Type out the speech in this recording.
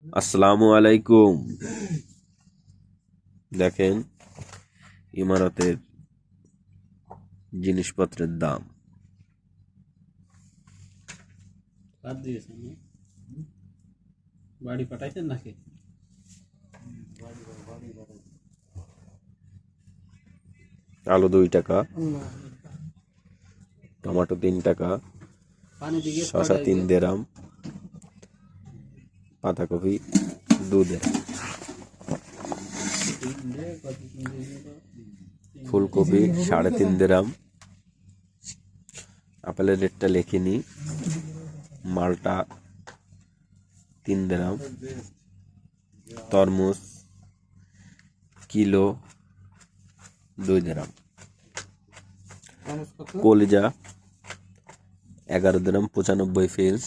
আসসালামু আলাইকুম। দেখেন ইমারতের জিনিসপত্রের দাম। বাদ দিয়েছেন না? বাড়ি পাঠাইছেন নাকি? আলু 2 টাকা, টমেটো 3 টাকা, পানি দিকে শসা 3 দেরাম, পাতাকপি 2 দেরাম, ফুলকপি 3.5 দেরাম। আপেলের রেটটা লিখিনি। মালটা 3 দেরাম, তরমুজ কিলো 2 দেরাম, কলিজা 11 দেরাম 95 পিস।